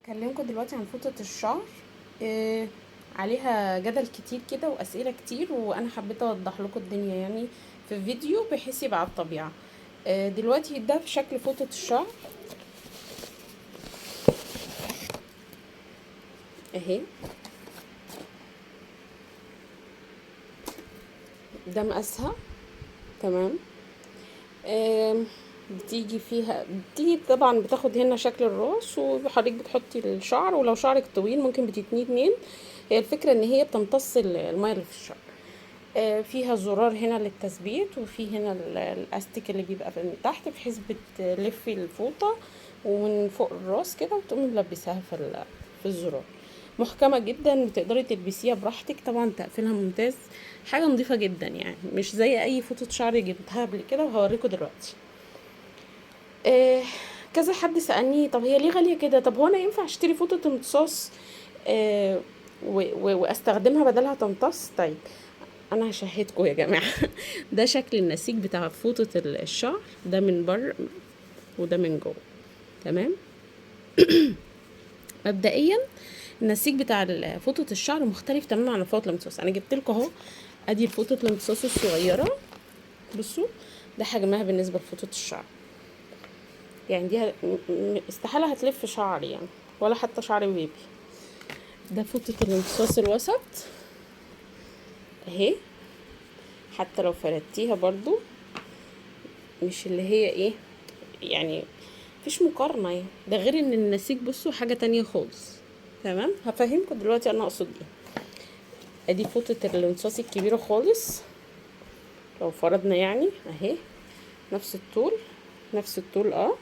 هكلمكم دلوقتي عن فوطة الشعر. عليها جدل كتير كده واسئله كتير، وانا حبيت اوضح لكم الدنيا يعني في فيديو بحيث يبقى على الطبيعه. دلوقتي ده في شكل فوطة الشعر اهي. ده مقاسها تمام. بتيجي طبعا بتاخد هنا شكل الراس، وحضرتك بتحطي الشعر، ولو شعرك طويل ممكن بتتنيه اتنين. هي الفكره ان هي بتمتص الميه اللي في الشعر. فيها زرار هنا للتثبيت، وفي هنا الاستيك اللي بيبقى من تحت بحيث بتلفي الفوطه ومن فوق الراس كده، وتقومي ملبساها في الزرار. محكمه جدا، بتقدري تلبسيها براحتك، طبعا تقفيلها ممتاز، حاجه نظيفه جدا يعني، مش زي اي فوطه شعر جبتها قبل كده وهوريكم دلوقتي. كذا حد سألني طب هي ليه غالية كده، طب هو انا ينفع اشتري فوطة امتصاص واستخدمها بدلها تمتص؟ طيب انا هشهدكم يا جماعة. ده شكل النسيج بتاع فوطة الشعر، ده من بره وده من جوه تمام. مبدئيا النسيج بتاع فوطة الشعر مختلف تماما عن فوطة الامتصاص. انا جبت لكم اهو، ادي فوطة الامتصاص الصغيرة، بصوا ده حجمها بالنسبة لفوطة الشعر. يعني دي استحالة هتلف شعري يعني، ولا حتى شعر بيبي. ده فوطة الامتصاص الوسط اهي، حتى لو فردتيها برضو مش اللي هي ايه يعني، مفيش مقارنة يعني. ده غير ان النسيج بصوا حاجة تانية خالص تمام. هفهمكم دلوقتي انا اقصد ايه. ادي فوطة الامتصاص الكبيرة خالص، لو فرضنا يعني اهي، نفس الطول نفس الطول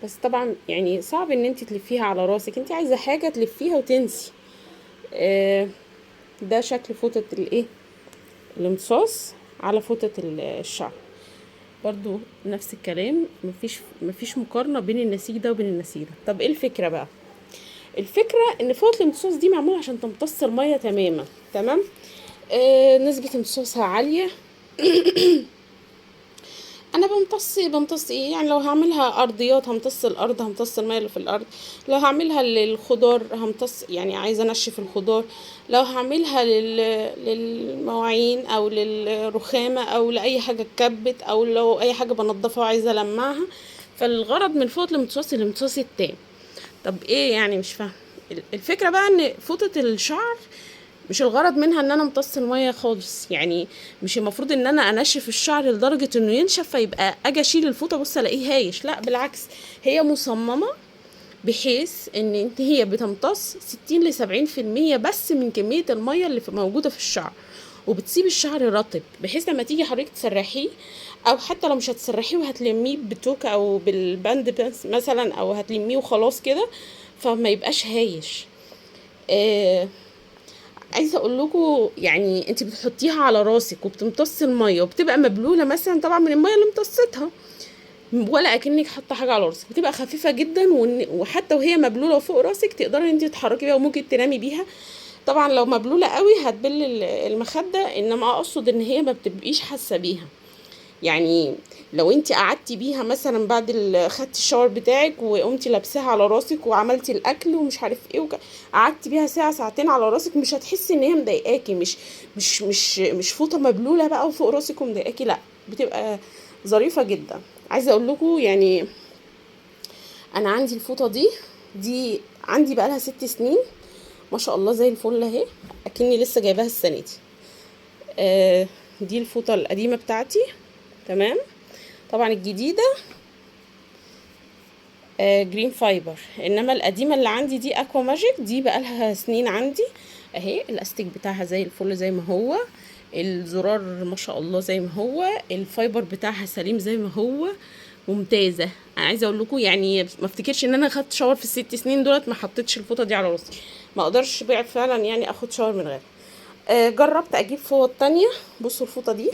بس طبعا يعني صعب ان انت تلفيها على راسك، انت عايزة حاجة تلفيها وتنسي. ده شكل فوطة الايه، الامتصاص على فوطة الشعر. برضو نفس الكلام، مفيش مقارنة بين النسيج ده وبين النسيج ده. طب ايه الفكرة بقى؟ الفكرة ان فوطة الامتصاص دي معمولة عشان تمتص المية تماما تمام. نسبة امتصاصها عالية. انا بمتص ايه يعني، لو هعملها ارضيات همتص الارض، همتص الميه اللي في الارض. لو هعملها للخضار همتص، يعني عايزه انشف الخضار. لو هعملها للمواعين او للرخامه او لاي حاجه اتكبت، او لو اي حاجه بنضفها وعايزه المعها. فالغرض من فوط الامتصاص التام. طب ايه يعني، مش فاهم. الفكره بقى ان فوطه الشعر مش الغرض منها ان انا امتص الميه خالص يعني. مش المفروض ان انا انشف الشعر لدرجه انه ينشف فيبقى اجي اشيل الفوطه بص الاقيه هايش، لا بالعكس. هي مصممه بحيث ان هي بتمتص 60 ل 70% بس من كميه الميه اللي موجوده في الشعر، وبتسيب الشعر رطب، بحيث لما تيجي حضرتك تسرحيه، او حتى لو مش هتسرحيه وهتلميه بتوكه او بالبند بس مثلا، او هتلميه وخلاص كده، فما يبقاش هايش. عايزه اقول لكم يعني، انت بتحطيها على راسك وبتمتصي الميه وبتبقى مبلوله مثلا طبعا من الميه اللي امتصتها، ولا اكنك حاطه حاجه على راسك، بتبقى خفيفه جدا. وحتى وهي مبلوله فوق راسك تقدري انت تتحركي بيها وممكن تنامي بيها. طبعا لو مبلوله قوي هتبل المخده، انما اقصد ان هي ما بتبقيش حاسه بيها يعني. لو انت قعدتي بيها مثلا بعد خدتي الشاور بتاعك وقمتي لابساها على راسك وعملتي الاكل ومش عارف ايه قعدتي بيها ساعه ساعتين على راسك، مش هتحسي ان هي مضايقاكي. مش فوطه مبلوله بقى وفوق راسك ومضايقاكي، لا، بتبقى ظريفه جدا. عايزه اقول لكم يعني، انا عندي الفوطه دي عندي بقى لها 6 سنين ما شاء الله، زي الفل اهي، اكني لسه جايباها السنه دي. دي الفوطه القديمه بتاعتي تمام. طبعا الجديدة جرين فايبر، انما القديمة اللي عندي دي اكوا ماجيك، دي بقالها سنين عندي اهي. الاستيك بتاعها زي الفل زي ما هو، الزرار ما شاء الله زي ما هو، الفايبر بتاعها سليم زي ما هو، ممتازة. انا عايزة اقول لكم يعني، ما افتكرش ان انا خدت شاور في ال6 سنين دولت ما حطيتش الفوطة دي على راسي، ما اقدرش بقى فعلا يعني اخد شاور من غيرها. جربت اجيب فوط تانية. بصوا الفوطة دي،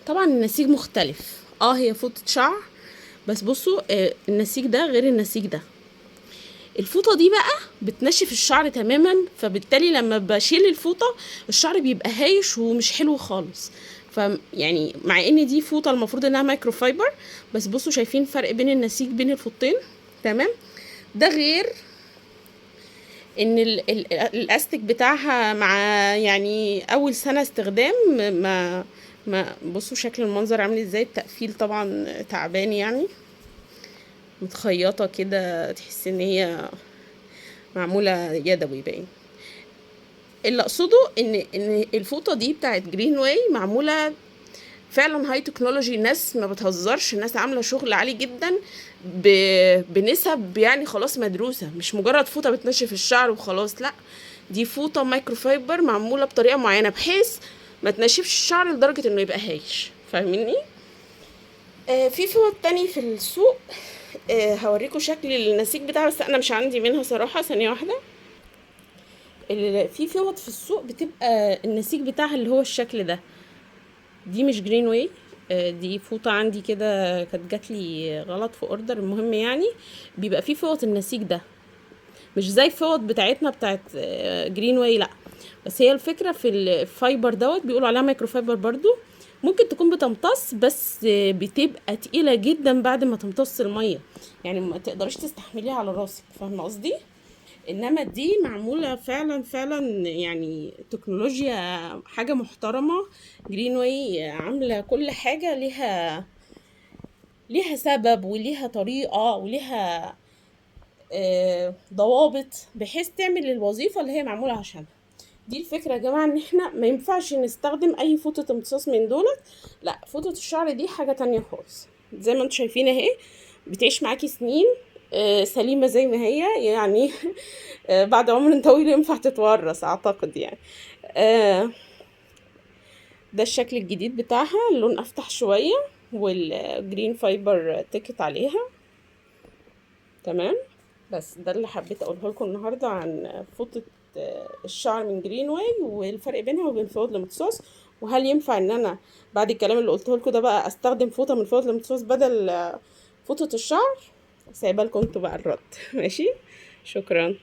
طبعا النسيج مختلف، هي فوطة شعر، بس بصوا النسيج ده غير النسيج ده. الفوطة دي بقى بتنشف الشعر تماما، فبالتالي لما بشيل الفوطة الشعر بيبقى هايش ومش حلو خالص. يعني مع ان دي فوطة المفروض انها مايكرو فايبر، بس بصوا شايفين فرق بين النسيج بين الفوطين تمام. ده غير ان الاستك بتاعها مع يعني اول سنة استخدام ما بصوا شكل المنظر عامل ازاي. التقفيل طبعا تعبان يعني، متخيطة كده، تحس ان هي معمولة يدوي باين. اللي اقصده ان الفوطة دي بتاعت جرين واي معمولة فعلا هاي تكنولوجي، ناس ما بتهزرش، ناس عامله شغل عالي جدا بنسب يعني خلاص مدروسه، مش مجرد فوطه بتنشف الشعر وخلاص، لا دي فوطه مايكرو فايبر معموله بطريقه معينه بحيث ما تنشفش الشعر لدرجه انه يبقى هايش. فاهميني؟ في فوط تاني في السوق، هوريكم شكل النسيج بتاعها، بس انا مش عندي منها صراحه. ثانيه واحده. في فوط في السوق بتبقى النسيج بتاعها اللي هو الشكل ده، دي مش جرين واي. دي فوطة عندي كده كانت جاتلي غلط في اوردر. المهم يعني بيبقى فيه فوط النسيج ده، مش زي الفوط بتاعتنا بتاعت جرين واي، لا. بس هي الفكرة في الفايبر دوت، بيقولوا عليها مايكرو فايبر برضو. ممكن تكون بتمتص، بس بتبقى تقيلة جدا بعد ما تمتص المية، يعني ما تقدرش تستحمليها على راسك. فاهمة قصدي؟ انما دي معمولة فعلا فعلا يعني تكنولوجيا، حاجة محترمة. جرين واي عاملة كل حاجة ليها سبب وليها طريقة وليها ضوابط بحيث تعمل الوظيفة اللي هي معمولة عشانها. دي الفكرة يا جماعة، ان احنا ما ينفعش نستخدم اي فوطة امتصاص من دولت، لا. فوطة الشعر دي حاجة تانية خالص، زي ما انتم شايفين اهي، بتعيش معاكي سنين سليمة زي ما هي يعني. بعد عمر طويل ينفع تتورث اعتقد يعني. آه، ده الشكل الجديد بتاعها، اللون افتح شوية والجرين فايبر تكت عليها. تمام. بس ده اللي حبيت اقوله لكم النهارده عن فوطة الشعر من جرين واي، والفرق بينها وبين فوط الامتصاص، وهل ينفع ان انا بعد الكلام اللي قلته لكم ده بقى استخدم فوطة من فوط الامتصاص بدل فوطة الشعر. سايبه لكم انتوا بقى الرد. ماشي، شكرا.